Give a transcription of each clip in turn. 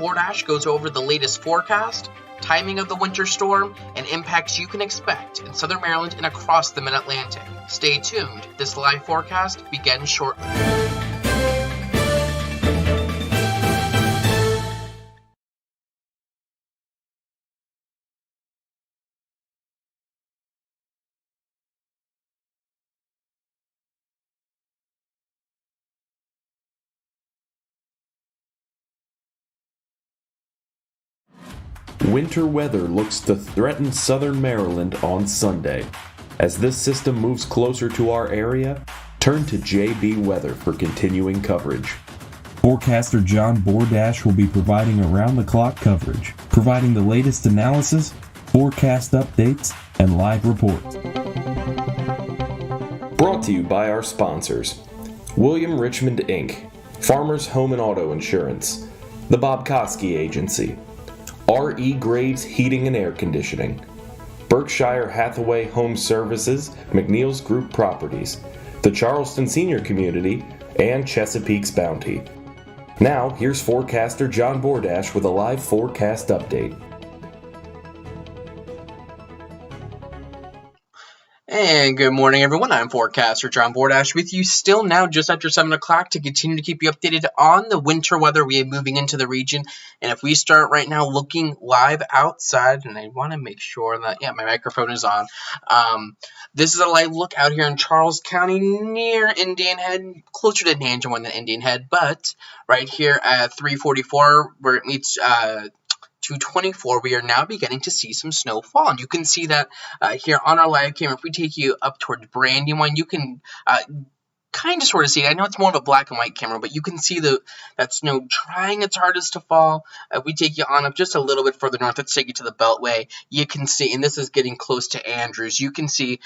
Bordash goes over the latest forecast, timing of the winter storm, and impacts you can expect in southern Maryland and across the Mid-Atlantic. Stay tuned. This live forecast begins shortly. Winter weather looks to threaten southern Maryland on Sunday. As this system moves closer to our area, turn to JB Weather for continuing coverage. Forecaster John Bordash will be providing around-the-clock coverage, providing the latest analysis, forecast updates, and live reports. Brought to you by our sponsors: William Richmond Inc., Farmers Home and Auto Insurance, the Bob Koski Agency, R.E. Graves Heating and Air Conditioning, Berkshire Hathaway Home Services, McNeil's Group Properties, the Charleston Senior Community, and Chesapeake's Bounty. Now, here's Forecaster John Bordash with a live forecast update. And good morning, everyone. I'm Forecaster John Bordash with you still now just after 7 o'clock to continue to keep you updated on the winter weather we are moving into the region. And if we start right now looking live outside, and I want to make sure that, my microphone is on. This is a live look out here in Charles County near Indian Head, closer to Nanjamon than Indian Head, but right here at 344 where it meets 224, we are now beginning to see some snow fall. And you can see that here on our live camera. If we take you up towards Brandywine, you can kind of sort of see it. I know it's more of a black and white camera, but you can see that snow trying its hardest to fall. If we take you on up just a little bit further north, let's take you to the Beltway. You can see, and this is getting close to Andrews, you can see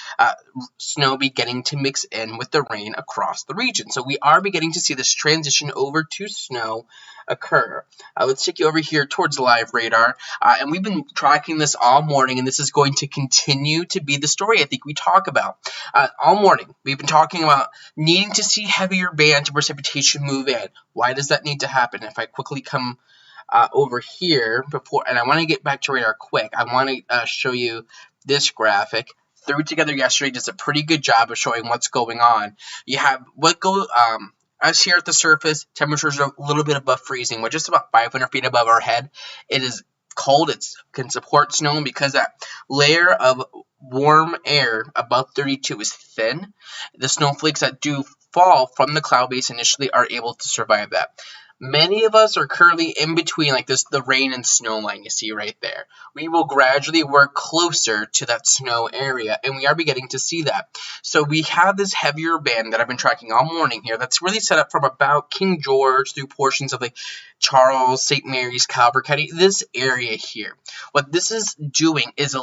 snow beginning to mix in with the rain across the region. So we are beginning to see this transition over to snow occur. Let's take you over here towards live radar, and we've been tracking this all morning, and this is going to continue to be the story I think we talk about all morning. We've been talking about needing to see heavier bands of precipitation move in. Why does that need to happen? If I quickly come over here before, and I want to get back to radar quick, I want to show you this graphic. Threw it together yesterday, does a pretty good job of showing what's going on. You have us here at the surface, temperatures are a little bit above freezing. We're just about 500 feet above our head. It is cold. It can support snow, and because that layer of warm air above 32 is thin, the snowflakes that do fall from the cloud base initially are able to survive that. Many of us are currently in between, like this, the rain and snow line you see right there. We will gradually work closer to that snow area, and we are beginning to see that. So we have this heavier band that I've been tracking all morning here that's really set up from about King George through portions of like Charles, St. Mary's, Calvert County, this area here. What this is doing is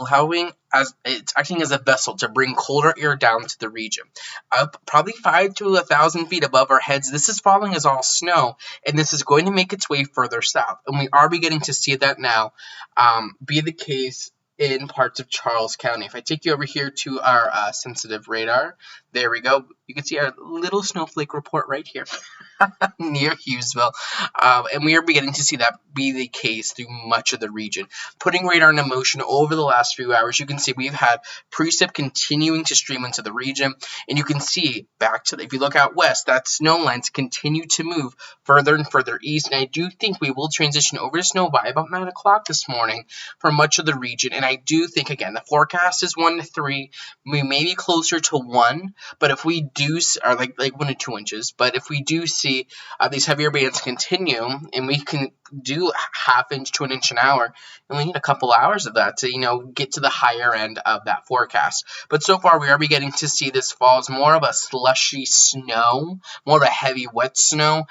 it's acting as a vessel to bring colder air down to the region. Up probably 5 to 1,000 feet above our heads, this is falling as all snow, and this is going to make its way further south. And we are beginning to see that now be the case in parts of Charles County. If I take you over here to our sensitive radar, there we go. You can see our little snowflake report right here near Hughesville. And we are beginning to see that be the case through much of the region. Putting radar into motion over the last few hours, you can see we've had precip continuing to stream into the region. And you can see if you look out west, that snow lines continue to move further and further east. And I do think we will transition over to snow by about 9 o'clock this morning for much of the region. And I do think, again, the forecast is 1 to 3. We may be closer to 1, but if we do, or like 1 to 2 inches, but if we do see these heavier bands continue, and we can do ½ inch to 1 inch an hour, and we need a couple hours of that to, get to the higher end of that forecast. But so far, we are beginning to see this fall as more of a slushy snow, more of a heavy wet snow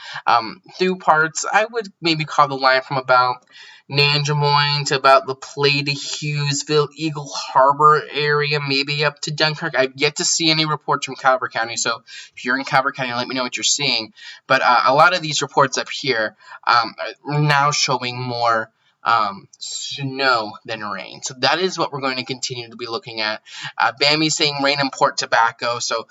through parts. I would maybe call the line from about Nanjamon to about La Plata, Hughesville, Eagle Harbor area, maybe up to Dunkirk. I've yet to see any reports from Calvert County, so if you're in Calvert County, let me know what you're seeing. But a lot of these reports up here are now showing more snow than rain. So that is what we're going to continue to be looking at. Bambi's saying rain and Port Tobacco, so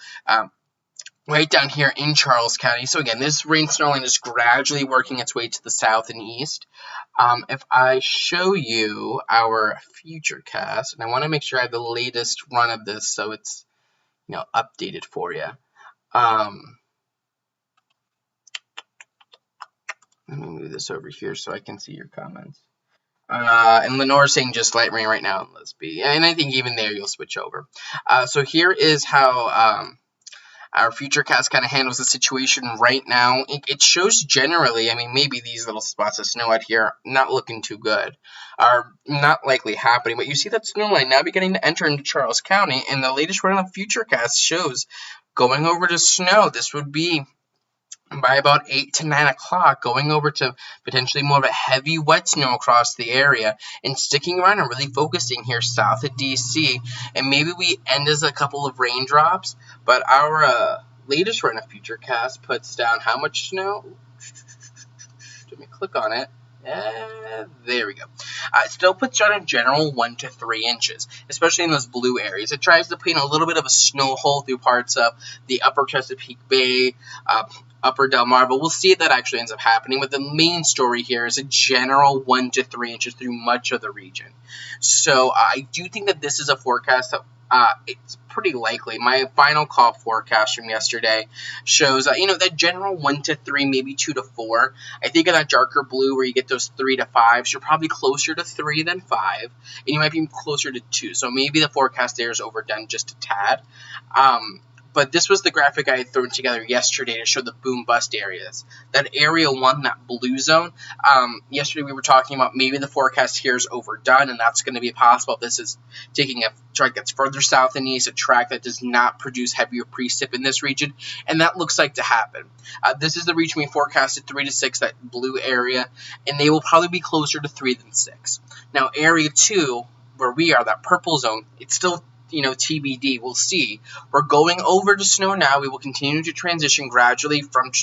right down here in Charles County. So again, this rain snow line is gradually working its way to the south and east. If I show you our future cast, and I want to make sure I have the latest run of this so it's updated for you. Let me move this over here so I can see your comments. And Lenore's saying just light rain right now in Lisby. And I think even there you'll switch over. So here is how our future cast kind of handles the situation right now. It shows generally, I mean, maybe these little spots of snow out here not looking too good, are not likely happening. But you see that snow line now beginning to enter into Charles County, and the latest run of future cast shows going over to snow. This would be by about 8 to 9 o'clock, going over to potentially more of a heavy wet snow across the area, and sticking around and really focusing here south of DC, and maybe we end as a couple of raindrops. But our latest run of Futurecast puts down how much snow? Let me click on it. There we go. It still puts down in general 1 to 3 inches, especially in those blue areas. It tries to paint a little bit of a snow hole through parts of the upper Chesapeake Bay, upper Delmar, but we'll see if that actually ends up happening. But the main story here is a general 1 to 3 inches through much of the region. So I do think that this is a forecast that it's pretty likely. My final call forecast from yesterday shows, that general 1 to 3, maybe 2 to 4. I think in that darker blue where you get those 3 to 5s, you're probably closer to 3 than 5, and you might be closer to 2. So maybe the forecast there is overdone just a tad. But this was the graphic I had thrown together yesterday to show the boom-bust areas. That Area 1, that blue zone, yesterday we were talking about maybe the forecast here is overdone, and that's going to be possible. This is taking a track that's further south and east, a track that does not produce heavier precip in this region, and that looks like to happen. This is the region we forecasted 3 to 6, that blue area, and they will probably be closer to 3 than 6. Now, Area 2, where we are, that purple zone, it's still TBD. We'll see. We're going over to snow now. We will continue to transition gradually from,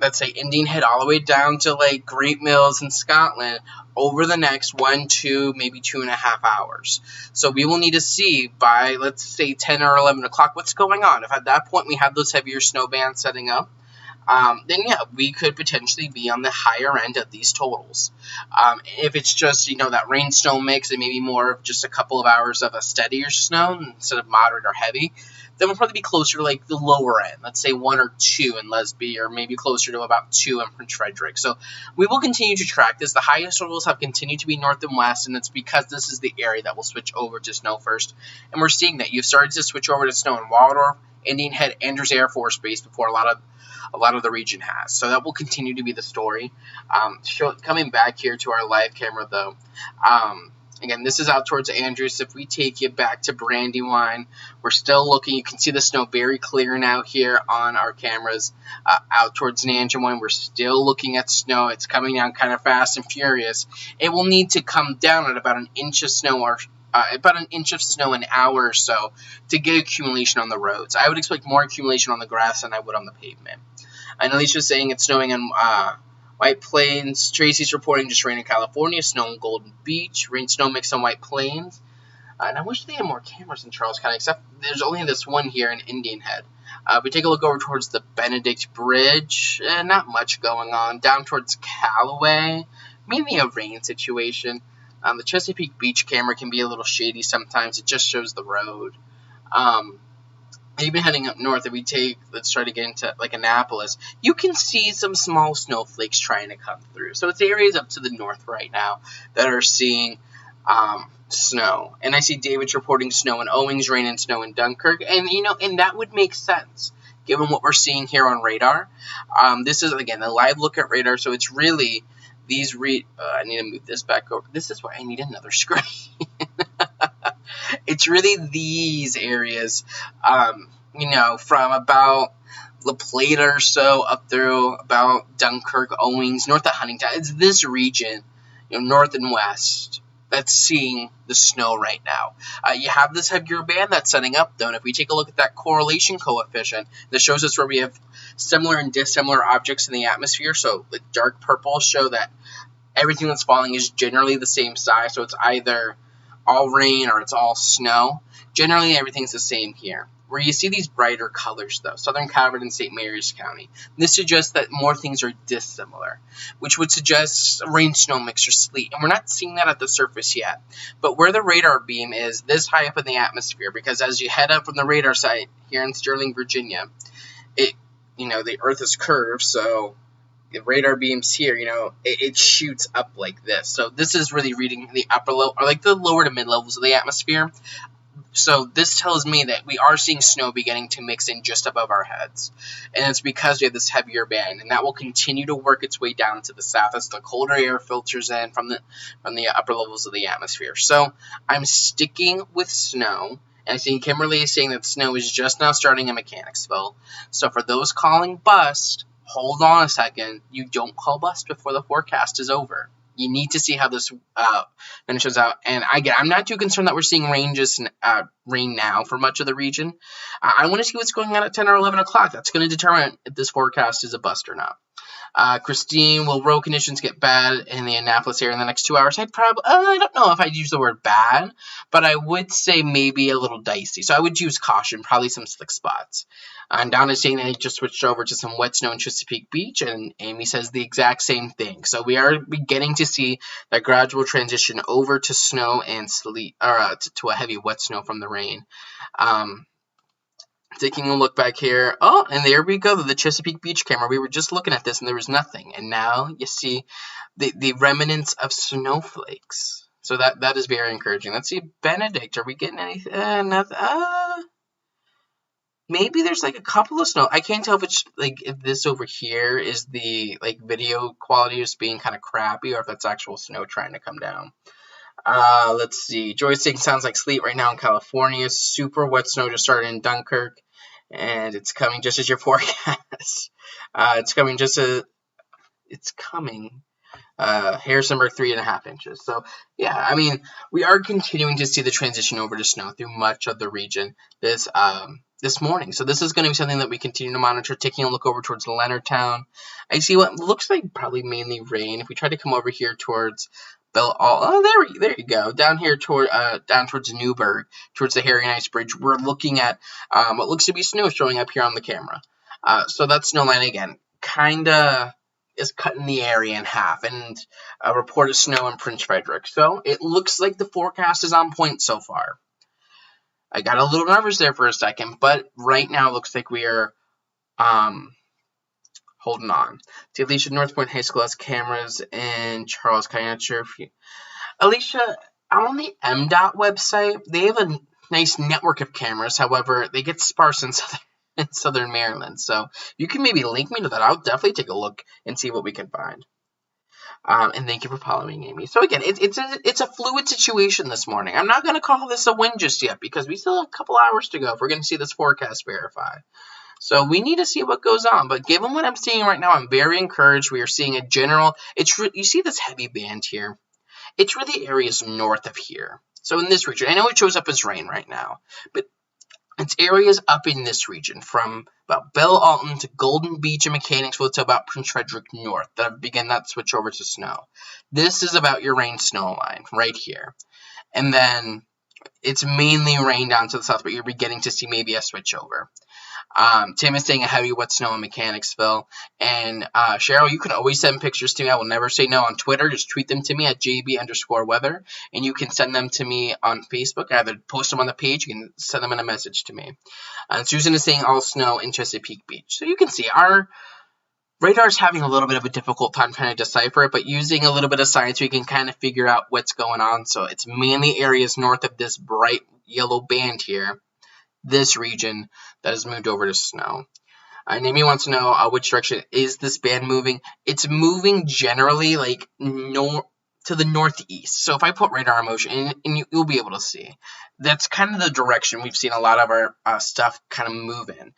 let's say, Indian Head all the way down to like Great Mills in Scotland over the next 1, 2, maybe 2.5 hours. So we will need to see by, let's say, 10 or 11 o'clock what's going on. If at that point we have those heavier snow bands setting up, then yeah, we could potentially be on the higher end of these totals. If it's just, that rain-snow mix and maybe more of just a couple of hours of a steadier snow instead of moderate or heavy, then we'll probably be closer to like the lower end. Let's say 1 or 2 in Lesby, or maybe closer to about 2 in Prince Frederick. So we will continue to track this. The highest totals have continued to be north and west, and it's because this is the area that will switch over to snow first. And we're seeing that. You've started to switch over to snow in Waldorf, Indian Head, Andrews Air Force Base before a lot of the region has. So that will continue to be the story. Coming back here to our live camera, though, again, this is out towards Andrews. If we take you back to Brandywine, we're still looking. You can see the snow very clear now here on our cameras. Out towards Nanjemoine, we're still looking at snow. It's coming down kind of fast and furious. It will need to come down at about an inch of snow or about an inch of snow an hour or so to get accumulation on the roads. I would expect more accumulation on the grass than I would on the pavement. And Alicia's saying it's snowing in White Plains. Tracy's reporting just rain in California, snow in Golden Beach, rain-snow mix on White Plains. And I wish they had more cameras in Charles County, except there's only this one here in Indian Head. If we take a look over towards the Benedict Bridge, not much going on. Down towards Callaway, mainly a rain situation. The Chesapeake Beach camera can be a little shady sometimes. It just shows the road. Even heading up north, if we let's try to get into like Annapolis, you can see some small snowflakes trying to come through. So it's areas up to the north right now that are seeing snow. And I see David's reporting snow in Owings, rain and snow in Dunkirk. And, and that would make sense given what we're seeing here on radar. This is, again, a live look at radar. So it's really these I need to move this back over. This is why I need another screen. It's really these areas, from about La Plata or so up through about Dunkirk, Owings, north of Huntington. It's this region, north and west, that's seeing the snow right now. You have this heavier band that's setting up, though, and if we take a look at that correlation coefficient, that shows us where we have similar and dissimilar objects in the atmosphere. So the dark purple show that everything that's falling is generally the same size, so it's either all rain or it's all snow. Generally, everything's the same here. Where you see these brighter colors, though, Southern Calvert and St. Mary's County, this suggests that more things are dissimilar, which would suggest rain-snow mix or sleet. And we're not seeing that at the surface yet. But where the radar beam is this high up in the atmosphere, because as you head up from the radar site here in Sterling, Virginia, the Earth is curved, so the radar beams here, it shoots up like this. So this is really reading the upper level, or like the lower to mid levels of the atmosphere. So this tells me that we are seeing snow beginning to mix in just above our heads. And it's because we have this heavier band, and that will continue to work its way down to the south as the colder air filters in from the upper levels of the atmosphere. So I'm sticking with snow. And I think Kimberly is saying that snow is just now starting in Mechanicsville. So for those calling bust, hold on a second. You don't call bust before the forecast is over. You need to see how this finishes out. And I'm not too concerned that we're seeing rain now for much of the region. I want to see what's going on at 10 or 11 o'clock. That's going to determine if this forecast is a bust or not. Christine, will road conditions get bad in the Annapolis area in the next 2 hours? I don't know if I'd use the word bad, but I would say maybe a little dicey. So I would use caution, probably some slick spots. And Donna is saying that he just switched over to some wet snow in Chesapeake Beach, and Amy says the exact same thing. So we are beginning to see that gradual transition over to snow and sleet, or to a heavy wet snow from the rain. Taking a look back here. Oh, and there we go, the Chesapeake Beach camera. We were just looking at this, and there was nothing. And now you see the remnants of snowflakes. So that is very encouraging. Let's see, Benedict, are we getting anything? Nothing. Maybe there's like a couple of snow. I can't tell if it's like if this over here is the like video quality is being kind of crappy, or if that's actual snow trying to come down. Let's see. Joyce saying sounds like sleet right now in California. Super wet snow just started in Dunkirk, and it's coming just as your forecast. It's coming. Harrisonburg 3.5 inches. So yeah, I mean, we are continuing to see the transition over to snow through much of the region this morning. So this is going to be something that we continue to monitor. Taking a look over towards Leonardtown, I see what looks like probably mainly rain. If we try to come over here towards there you go. Down here down towards Newburgh, towards the Harry and Ice Bridge, we're looking at what looks to be snow showing up here on the camera. So that snow line again kinda is cutting the area in half, and a report of snow in Prince Frederick. So it looks like the forecast is on point so far. I got a little nervous there for a second, but right now it looks like we are holding on. See, Alicia, North Point High School has cameras in Charles. Can I answer if you... Alicia, on the MDOT website, they have a nice network of cameras. However, they get sparse in Southern Maryland. So you can maybe link me to that. I'll definitely take a look and see what we can find. And thank you for following, Amy. So again, it's a fluid situation this morning. I'm not going to call this a win just yet because we still have a couple hours to go if we're going to see this forecast verify. So we need to see what goes on. But given what I'm seeing right now, I'm very encouraged. We are seeing a general. You see this heavy band here? It's really areas north of here. So in this region, I know it shows up as rain right now, but it's areas up in this region from about Belle Alton to Golden Beach and Mechanicsville to about Prince Frederick North that begin that switch over to snow. This is about your rain snow line right here. And then it's mainly rain down to the south, but you're beginning to see maybe a switch over. Tim is saying a heavy wet snow in Mechanicsville. And Cheryl, you can always send pictures to me. I will never say no on Twitter. Just tweet them to me at JB_weather. And you can send them to me on Facebook. I either post them on the page. You can send them in a message to me. Susan is saying all snow in Chesapeake Beach. So you can see our radar is having a little bit of a difficult time trying to decipher it. But using a little bit of science, we can kind of figure out what's going on. So it's mainly areas north of this bright yellow band here. This region that has moved over to snow. Amy wants to know which direction is this band moving. It's moving generally like to the northeast. So if I put radar in motion, and you'll be able to see, that's kind of the direction we've seen a lot of our stuff kind of move in,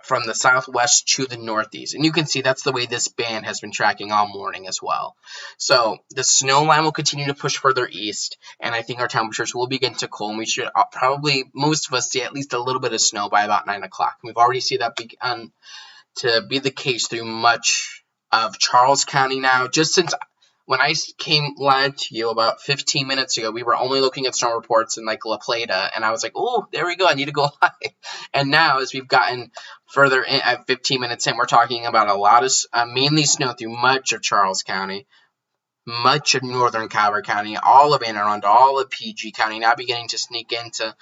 from the southwest to the northeast. And you can see that's the way this band has been tracking all morning as well. So the snow line will continue to push further east, and I think our temperatures will begin to cool, and we should probably, most of us, see at least a little bit of snow by about 9 o'clock. We've already seen that to be the case through much of Charles County now, just since when I came live to you about 15 minutes ago, we were only looking at snow reports in like La Plata, and I was like, oh, there we go, I need to go live. And now, as we've gotten further in, at 15 minutes in, we're talking about a lot of mainly snow through much of Charles County, much of northern Calvert County, all of Anne Arundel, all of PG County, now beginning to sneak into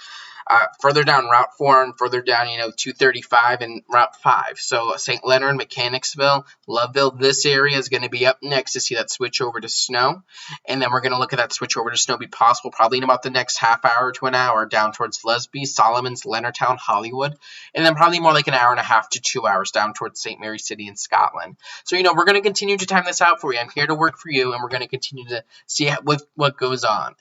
further down Route 4 and further down, 235 and Route 5. So St. Leonard, Mechanicsville, Loveville, this area is going to be up next to see that switch over to snow. And then we're going to look at that switch over to snow be possible probably in about the next half hour to an hour down towards Lesby, Solomons, Leonardtown, Hollywood. And then probably more like an hour and a half to 2 hours down towards St. Mary City in Scotland. So, we're going to continue to time this out for you. I'm here to work for you, and we're going to continue to see what goes on.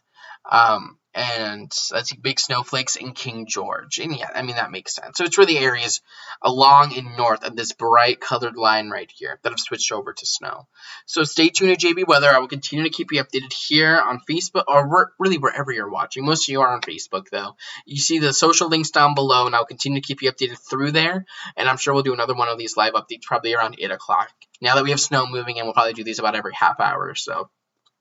And that's big snowflakes in King George. And yeah, that makes sense. So it's really areas along and north of this bright colored line right here that have switched over to snow. So stay tuned to JB Weather. I will continue to keep you updated here on Facebook, or really wherever you're watching. Most of you are on Facebook, though. You see the social links down below, and I'll continue to keep you updated through there. And I'm sure we'll do another one of these live updates probably around 8 o'clock. Now that we have snow moving in, we'll probably do these about every half hour or so.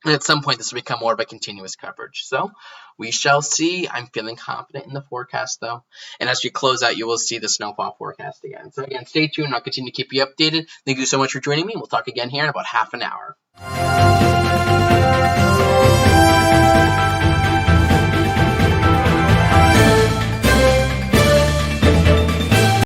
And at some point, this will become more of a continuous coverage. So we shall see. I'm feeling confident in the forecast, though. And as we close out, you will see the snowfall forecast again. So again, stay tuned. I'll continue to keep you updated. Thank you so much for joining me. We'll talk again here in about half an hour.